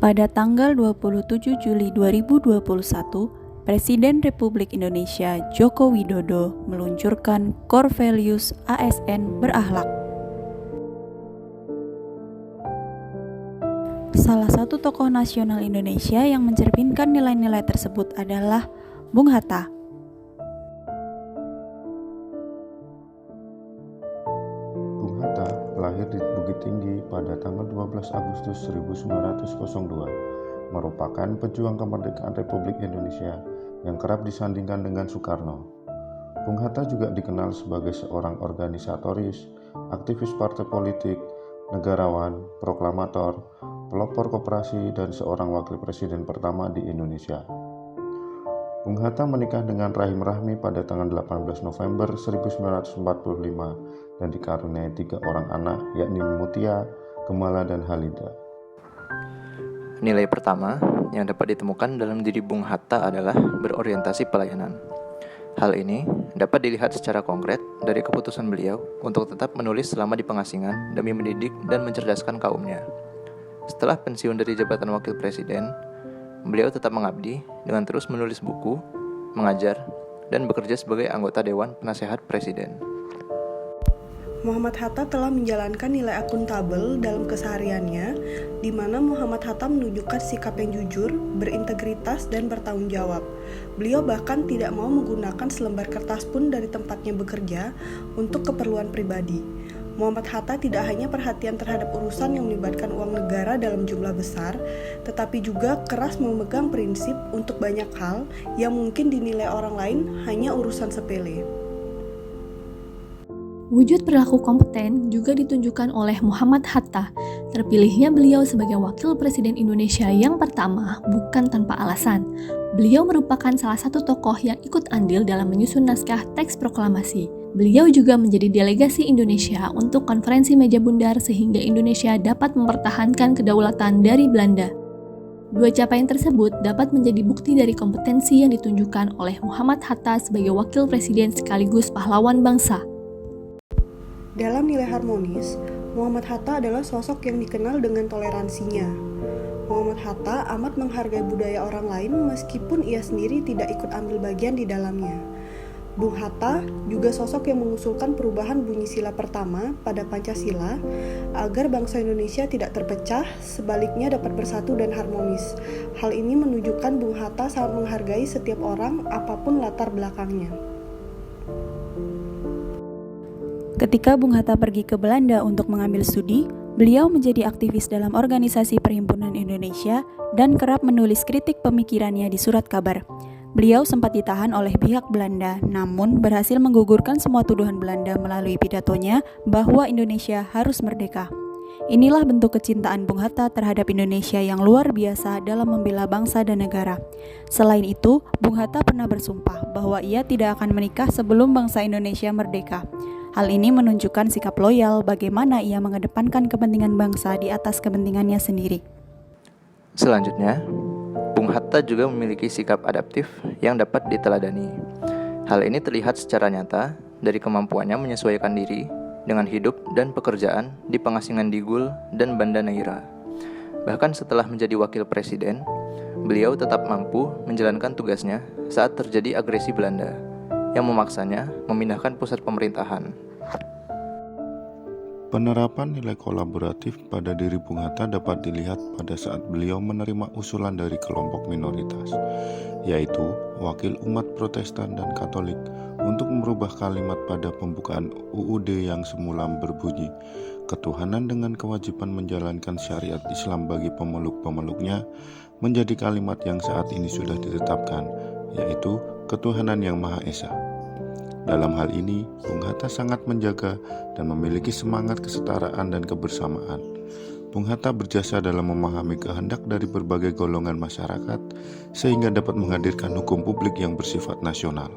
Pada tanggal 27 Juli 2021, Presiden Republik Indonesia Joko Widodo meluncurkan Core Values ASN Berakhlak. Salah satu tokoh nasional Indonesia yang mencerminkan nilai-nilai tersebut adalah Bung Hatta. Bung Hatta lahir di Bukit Tinggi pada tanggal 12 Agustus 1902, merupakan pejuang kemerdekaan Republik Indonesia yang kerap disandingkan dengan Soekarno. Bung Hatta juga dikenal sebagai seorang organisatoris, aktivis partai politik, negarawan, proklamator, pelopor koperasi, dan seorang wakil presiden pertama di Indonesia. Bung Hatta menikah dengan Rahim Rahmi pada tanggal 18 November 1945 dan dikaruniai 3 orang anak, yakni Mutia, Gemala, dan Halida. Nilai pertama yang dapat ditemukan dalam diri Bung Hatta adalah berorientasi pelayanan. Hal ini dapat dilihat secara konkret dari keputusan beliau untuk tetap menulis selama di pengasingan demi mendidik dan mencerdaskan kaumnya. Setelah pensiun dari jabatan wakil presiden, beliau tetap mengabdi dengan terus menulis buku, mengajar, dan bekerja sebagai anggota Dewan Penasehat Presiden. Muhammad Hatta telah menjalankan nilai akuntabel dalam kesehariannya, di mana Muhammad Hatta menunjukkan sikap yang jujur, berintegritas, dan bertanggung jawab. Beliau bahkan tidak mau menggunakan selembar kertas pun dari tempatnya bekerja untuk keperluan pribadi. Muhammad Hatta tidak hanya perhatian terhadap urusan yang melibatkan uang negara dalam jumlah besar, tetapi juga keras memegang prinsip untuk banyak hal yang mungkin dinilai orang lain hanya urusan sepele. Wujud perilaku kompeten juga ditunjukkan oleh Muhammad Hatta. Terpilihnya beliau sebagai Wakil Presiden Indonesia yang pertama bukan tanpa alasan. Beliau merupakan salah satu tokoh yang ikut andil dalam menyusun naskah teks proklamasi. Beliau juga menjadi delegasi Indonesia untuk konferensi meja bundar sehingga Indonesia dapat mempertahankan kedaulatan dari Belanda. Dua capaian tersebut dapat menjadi bukti dari kompetensi yang ditunjukkan oleh Muhammad Hatta sebagai Wakil Presiden sekaligus pahlawan bangsa. Dalam nilai harmonis, Muhammad Hatta adalah sosok yang dikenal dengan toleransinya. Muhammad Hatta amat menghargai budaya orang lain meskipun ia sendiri tidak ikut ambil bagian di dalamnya. Bung Hatta juga sosok yang mengusulkan perubahan bunyi sila pertama pada Pancasila agar bangsa Indonesia tidak terpecah, sebaliknya dapat bersatu dan harmonis. Hal ini menunjukkan Bung Hatta sangat menghargai setiap orang apapun latar belakangnya. Ketika Bung Hatta pergi ke Belanda untuk mengambil studi, beliau menjadi aktivis dalam organisasi Perhimpunan Indonesia dan kerap menulis kritik pemikirannya di surat kabar. Beliau sempat ditahan oleh pihak Belanda, namun berhasil menggugurkan semua tuduhan Belanda melalui pidatonya bahwa Indonesia harus merdeka. Inilah bentuk kecintaan Bung Hatta terhadap Indonesia yang luar biasa dalam membela bangsa dan negara. Selain itu, Bung Hatta pernah bersumpah bahwa ia tidak akan menikah sebelum bangsa Indonesia merdeka. Hal ini menunjukkan sikap loyal bagaimana ia mengedepankan kepentingan bangsa di atas kepentingannya sendiri. Selanjutnya, Bung Hatta juga memiliki sikap adaptif yang dapat diteladani. Hal ini terlihat secara nyata dari kemampuannya menyesuaikan diri dengan hidup dan pekerjaan di pengasingan di Gul dan Banda Neira. Bahkan setelah menjadi wakil presiden, beliau tetap mampu menjalankan tugasnya saat terjadi agresi Belanda yang memaksanya memindahkan pusat pemerintahan. Penerapan nilai kolaboratif pada diri Bung Hatta dapat dilihat pada saat beliau menerima usulan dari kelompok minoritas, yaitu wakil umat Protestan dan Katolik, untuk merubah kalimat pada pembukaan UUD yang semula berbunyi, ketuhanan dengan kewajiban menjalankan syariat Islam bagi pemeluk-pemeluknya, menjadi kalimat yang saat ini sudah ditetapkan, yaitu ketuhanan yang Maha Esa. Dalam hal ini, Bung Hatta sangat menjaga dan memiliki semangat kesetaraan dan kebersamaan. Bung Hatta berjasa dalam memahami kehendak dari berbagai golongan masyarakat sehingga dapat menghadirkan hukum publik yang bersifat nasional.